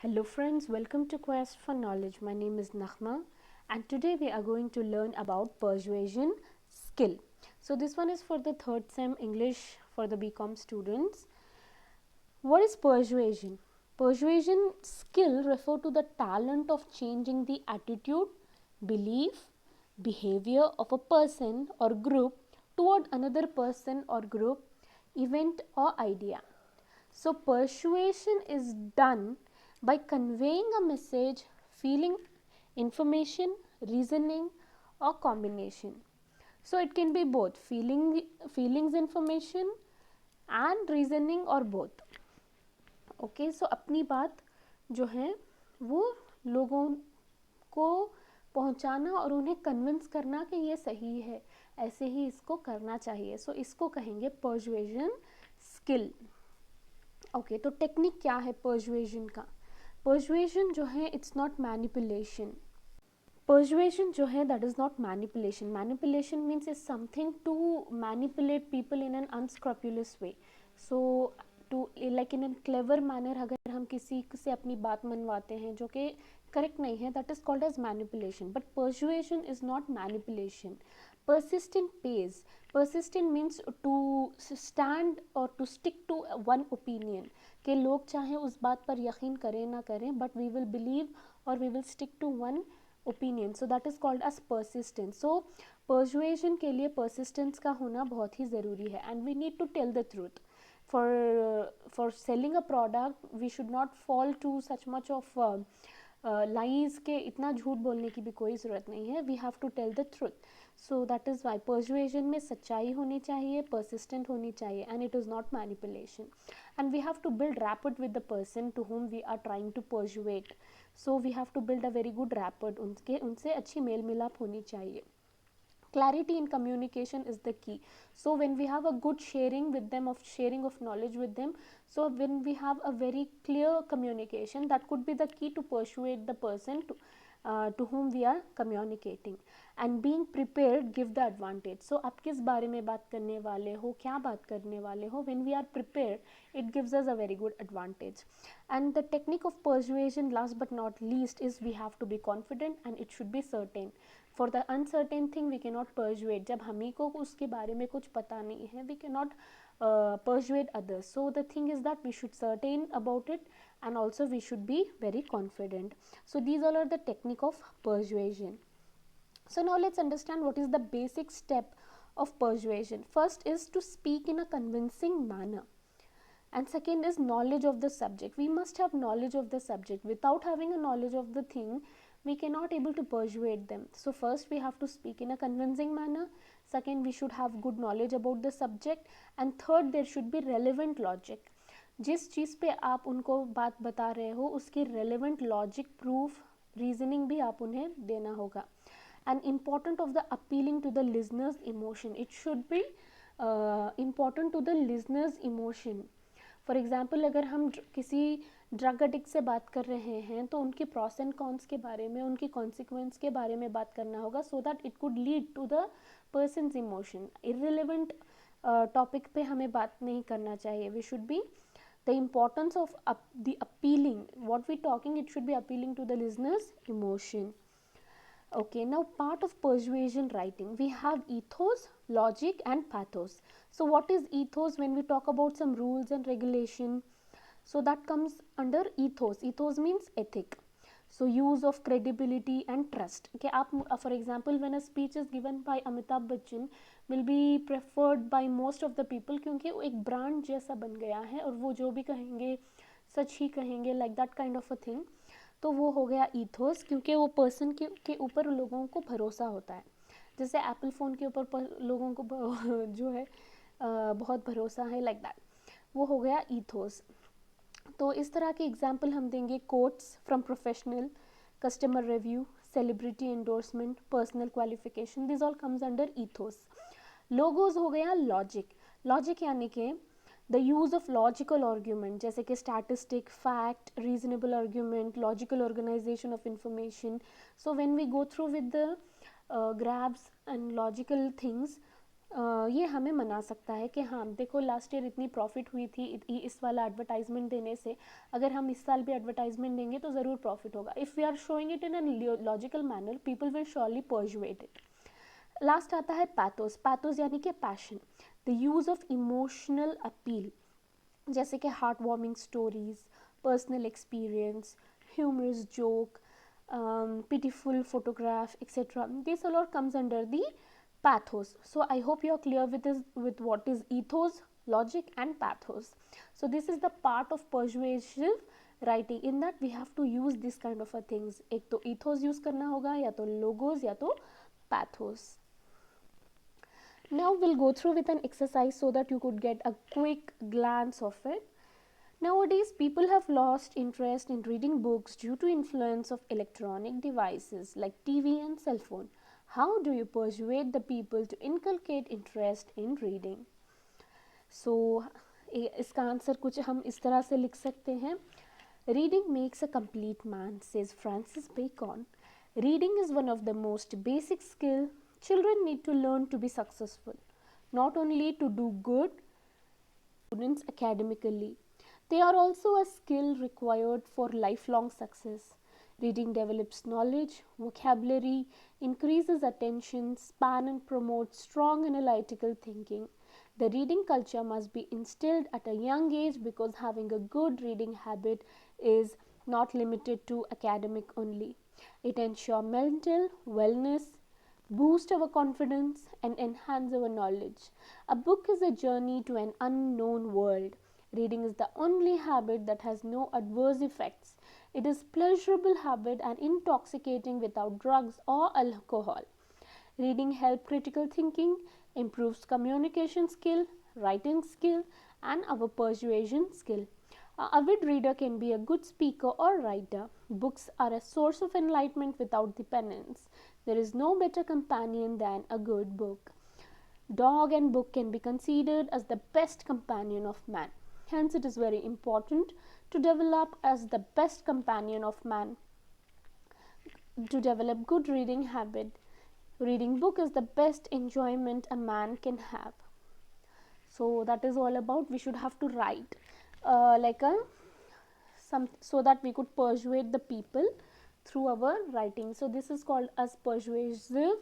Hello friends, welcome to Quest for Knowledge. My name is Nakhma and today we are going to learn about persuasion skill. So this one is for the third sem English for the BCom students. What is persuasion? Persuasion skill refer to the talent of changing the attitude, belief, behavior of a person or group toward another person or group, event or idea. So persuasion is done by conveying a message, feeling, information, reasoning or combination. So it can be both feelings information and reasoning or both. Okay so अपनी बात जो है वो लोगों को पहुंचाना और उन्हें कन्विंस करना कि ये सही है, ऐसे ही इसको करना चाहिए. सो इसको कहेंगे पर्सुएजन स्किल. ओके तो टेक्निक क्या है पर्सुएजन का? पर्सुएजन जो है इट्स नॉट मैनिपुलेशन. Persuasion जो है that is not manipulation. Manipulation means is something to manipulate people in an unscrupulous way. So to like in a clever manner अगर हम किसी से अपनी बात मनवाते हैं जो कि करेक्ट नहीं है, that is called as manipulation. But persuasion is not manipulation. Persistent pays. Persistent means to stand or to stick to one opinion. कि लोग चाहे उस बात पर यकीन करें ना करें, but we will believe or we will stick to one opinion. So that is called as persistence. So persuasion के लिए persistence का होना बहुत ही ज़रूरी है. And we need to tell the truth. For selling a product we should not fall to such much of lies के इतना झूठ बोलने की भी कोई ज़रूरत नहीं है. We have to tell the truth. So that is why persuasion में सच्चाई होनी चाहिए, persistent होनी चाहिए, and it is not manipulation. And we have to build rapport with the person to whom we are trying to persuade. So we have to build a very good rapport. उनसे अच्छी mail मिलाप होनी चाहिए. Clarity in communication is the key. So when we have a good sharing with them, of sharing of knowledge with them, so when we have a very clear communication, that could be the key to persuade the person to whom we are communicating. And being prepared give the advantage. So आप किस बारे में बात करने वाले हो, क्या बात करने वाले हो, when we are prepared it gives us a very good advantage. And the technique of persuasion, last but not least, is we have to be confident and it should be certain. For the uncertain thing we cannot persuade. जब हमी को उसके बारे में कुछ पता नहीं है, we cannot persuade others. So the thing is that we should certain about it and also we should be very confident. So these all are the technique of persuasion. So now let's understand what is the basic step of persuasion. First is to speak in a convincing manner. And second is knowledge of the subject. We must have knowledge of the subject. Without having a knowledge of the thing, we cannot able to persuade them. So first we have to speak in a convincing manner. Second, we should have good knowledge about the subject. And third, there should be relevant logic. जिस चीज़ पे आप उनको बात बता रहे हो उसकी relevant logic, proof, reasoning भी आप उन्हें देना होगा. And important of the appealing to the listener's emotion. It should be important to the listener's emotion. For example अगर हम किसी ड्रग एडिक्ट से बात कर रहे हैं तो उनके प्रॉस एंड कॉन्स के बारे में, उनकी कॉन्सिक्वेंस के बारे में बात करना होगा, so that it could lead to the persons emotion. Irrelevant topic पे हमें बात नहीं करना चाहिए. We should be the importance of the appealing, what we talking, it should be appealing to the listener's emotion. Okay, now part of persuasion writing, we have ethos, logic and pathos. So what is ethos? When we talk about some rules and regulation, so that comes under ethos. Ethos means ethic. So use of credibility and trust. Okay, for example, when a speech is given by Amitabh Bachchan will be preferred by most of the people क्योंकि वो एक brand जैसा बन गया है और वो जो भी कहेंगे सच ही कहेंगे, like that kind of a thing. तो वो हो गया ईथोस, क्योंकि वो पर्सन के ऊपर लोगों को भरोसा होता है. जैसे एप्पल फ़ोन के ऊपर लोगों को जो है बहुत भरोसा है, लाइक दैट. वो हो गया ईथोस. तो इस तरह के एग्जाम्पल हम देंगे. Quotes from professional, customer review, celebrity endorsement, personal qualification, this all comes under ethos. Logos हो गया लॉजिक. लॉजिक यानी कि the use of logical argument, जैसे कि statistic, fact, reasonable argument, logical organisation of information. So when we go through with the grabs and logical things, ये हमें मना सकता है कि हाँ देखो लास्ट ईयर इतनी प्रॉफिट हुई थी इस वाला एडवर्टाइजमेंट देने से, अगर हम इस साल भी एडवर्टाइजमेंट देंगे तो ज़रूर प्रॉफिट होगा. If we are showing it in a logical manner, people will surely persuade it. Last आता है पैथोस. पैथोस यानी कि passion, the use of emotional appeal, जैसे कि heart warming stories, personal experience, humorous joke, pitiful photograph, etc. This all comes under the pathos. So I hope you are clear with this, with what is ethos, logic and pathos. So this is the part of persuasive writing. In that we have to use this kind of a things. एक तो ethos use करना होगा, या तो logos, या तो pathos. Now we'll go through with an exercise so that you could get a quick glance of it. Nowadays, people have lost interest in reading books due to influence of electronic devices like TV and cell phone. How do you persuade the people to inculcate interest in reading? So, इसका answer कुछ हम इस तरह से लिख सकते हैं. Reading makes a complete man, says Francis Bacon. Reading is one of the most basic skill children need to learn to be successful, not only to do good students academically. They are also a skill required for lifelong success. Reading develops knowledge, vocabulary, increases attention span, and promotes strong analytical thinking. The reading culture must be instilled at a young age because having a good reading habit is not limited to academic only. It ensures mental wellness, boost our confidence, and enhance our knowledge. A book is a journey to an unknown world. Reading is the only habit that has no adverse effects. It is pleasurable habit and intoxicating without drugs or alcohol. Reading helps critical thinking, improves communication skill, writing skill, and our persuasion skill. A avid reader can be a good speaker or writer. Books are a source of enlightenment without dependence. There is no better companion than a good book. Dog and book can be considered as the best companion of man. Hence, it is very important to develop as the best companion of man, to develop good reading habit. Reading book is the best enjoyment a man can have. So that is all about. We should have to write like a some, so that we could persuade the people through our writing. So this is called as persuasive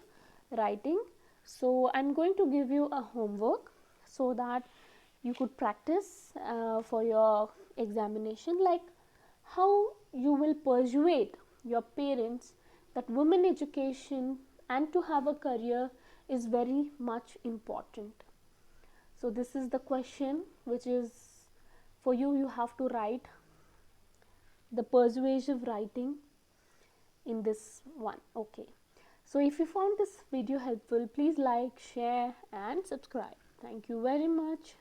writing. So I'm going to give you a homework so that you could practice for your examination, like how you will persuade your parents that women education and to have a career is very much important. So this is the question which is for you. You have to write the persuasive writing in this one. Okay, so if you found this video helpful, please like, share and subscribe. Thank you very much.